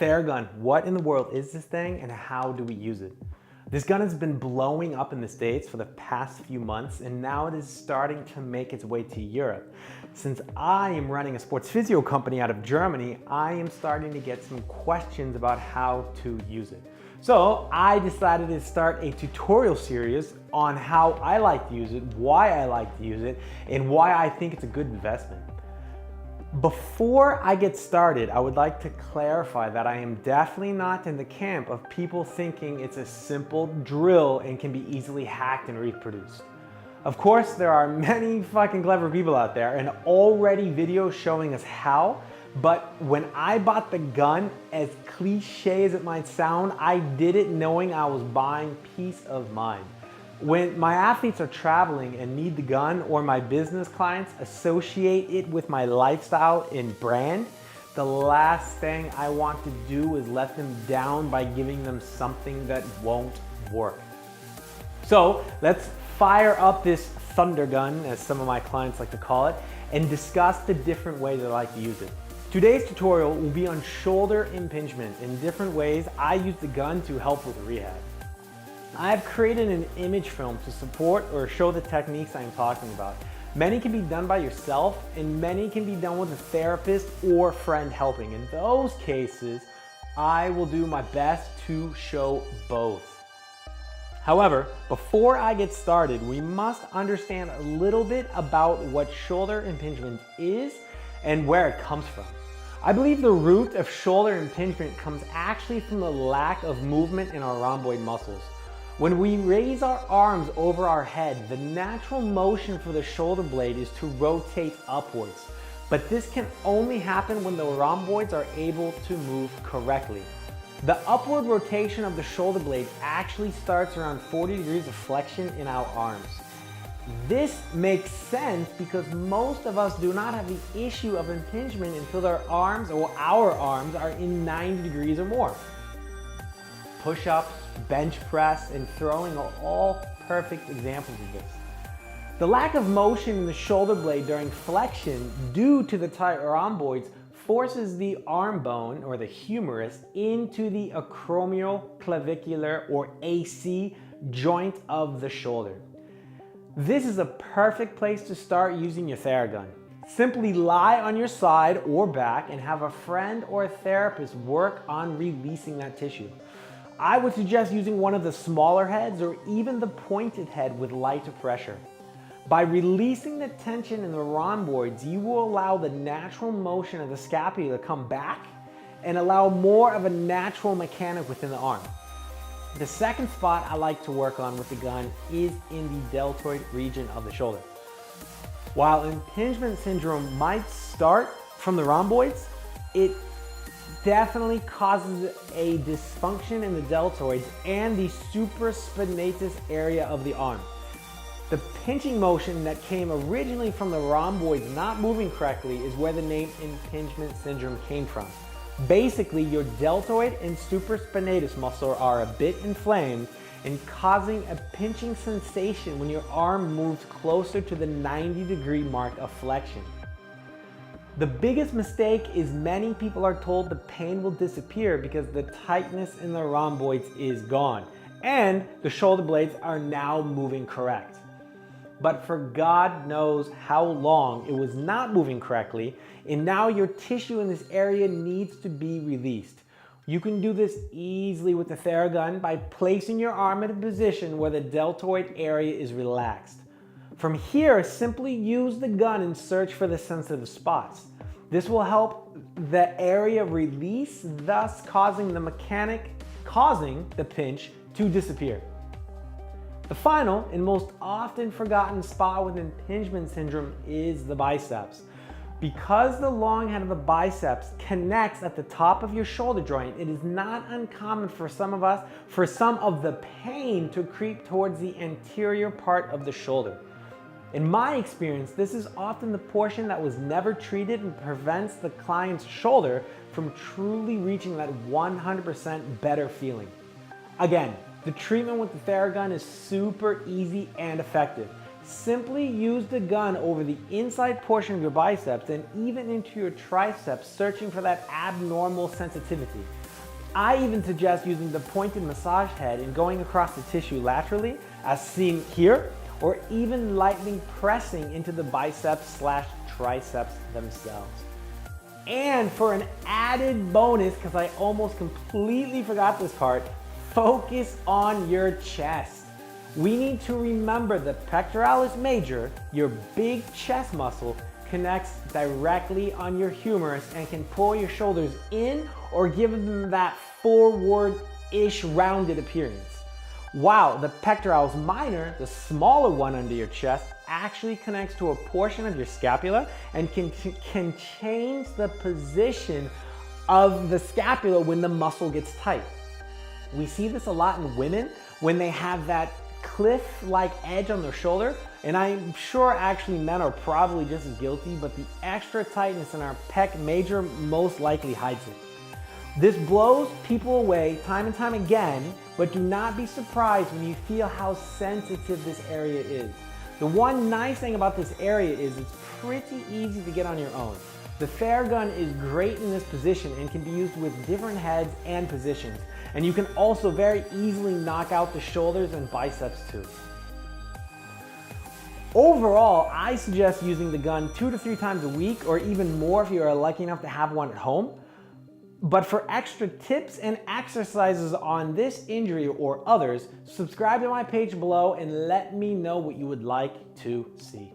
TheraGun, what in the world is this thing and how do we use it? This gun has been blowing up in the States for the past few months, and now it is starting to make its way to Europe. Since I am running a sports physio company out of Germany, I am starting to get some questions about how to use it. So I decided to start a tutorial series on how I like to use it, why I like to use it, and why I think it's a good investment. Before I get started, I would like to clarify that I am definitely not in the camp of people thinking it's a simple drill and can be easily hacked and reproduced. Of course, there are many fucking clever people out there and already videos showing us how, but when I bought the gun, as cliche as it might sound, I did it knowing I was buying peace of mind. When my athletes are traveling and need the gun, or my business clients associate it with my lifestyle and brand, the last thing I want to do is let them down by giving them something that won't work. So let's fire up this thunder gun, as some of my clients like to call it, and discuss the different ways I like to use it. Today's tutorial will be on shoulder impingement and different ways I use the gun to help with rehab. I've created an image film to support or show the techniques I'm talking about. Many can be done by yourself and many can be done with a therapist or friend helping. In those cases, I will do my best to show both. However, before I get started, we must understand a little bit about what shoulder impingement is and where it comes from. I believe the root of shoulder impingement comes actually from the lack of movement in our rhomboid muscles. When we raise our arms over our head, the natural motion for the shoulder blade is to rotate upwards. But this can only happen when the rhomboids are able to move correctly. The upward rotation of the shoulder blade actually starts around 40 degrees of flexion in our arms. This makes sense because most of us do not have the issue of impingement until their arms or our arms are in 90 degrees or more. Push-ups, bench press, and throwing are all perfect examples of this. The lack of motion in the shoulder blade during flexion due to the tight rhomboids forces the arm bone, or the humerus, into the acromioclavicular, or AC, joint of the shoulder. This is a perfect place to start using your TheraGun. Simply lie on your side or back and have a friend or a therapist work on releasing that tissue. I would suggest using one of the smaller heads or even the pointed head with lighter pressure. By releasing the tension in the rhomboids, you will allow the natural motion of the scapula to come back and allow more of a natural mechanic within the arm. The second spot I like to work on with the gun is in the deltoid region of the shoulder. While impingement syndrome might start from the rhomboids, it definitely causes a dysfunction in the deltoids and the supraspinatus area of the arm. The pinching motion that came originally from the rhomboids not moving correctly is where the name impingement syndrome came from. Basically, your deltoid and supraspinatus muscle are a bit inflamed and causing a pinching sensation when your arm moves closer to the 90-degree mark of flexion. The biggest mistake is many people are told the pain will disappear because the tightness in the rhomboids is gone and the shoulder blades are now moving correct. But for God knows how long it was not moving correctly, and now your tissue in this area needs to be released. You can do this easily with the TheraGun by placing your arm in a position where the deltoid area is relaxed. From here, simply use the gun and search for the sensitive spots. This will help the area release, thus causing the pinch to disappear. The final and most often forgotten spot with impingement syndrome is the biceps. Because the long head of the biceps connects at the top of your shoulder joint, it is not uncommon for some of the pain to creep towards the anterior part of the shoulder. In my experience, this is often the portion that was never treated and prevents the client's shoulder from truly reaching that 100% better feeling. Again, the treatment with the TheraGun is super easy and effective. Simply use the gun over the inside portion of your biceps and even into your triceps, searching for that abnormal sensitivity. I even suggest using the pointed massage head and going across the tissue laterally, as seen here, or even lightly pressing into the biceps/triceps themselves. And for an added bonus, because I almost completely forgot this part, focus on your chest. We need to remember the pectoralis major, your big chest muscle, connects directly on your humerus and can pull your shoulders in or give them that forward-ish rounded appearance. While the pectoralis minor, the smaller one under your chest, actually connects to a portion of your scapula and can change the position of the scapula when the muscle gets tight. We see this a lot in women when they have that cliff-like edge on their shoulder, and I'm sure actually men are probably just as guilty, but the extra tightness in our pec major most likely hides it. This blows people away time and time again, but do not be surprised when you feel how sensitive this area is. The one nice thing about this area is it's pretty easy to get on your own. The TheraGun is great in this position and can be used with different heads and positions. And you can also very easily knock out the shoulders and biceps too. Overall, I suggest using the gun 2 to 3 times a week, or even more if you are lucky enough to have one at home. But for extra tips and exercises on this injury or others, subscribe to my page below and let me know what you would like to see.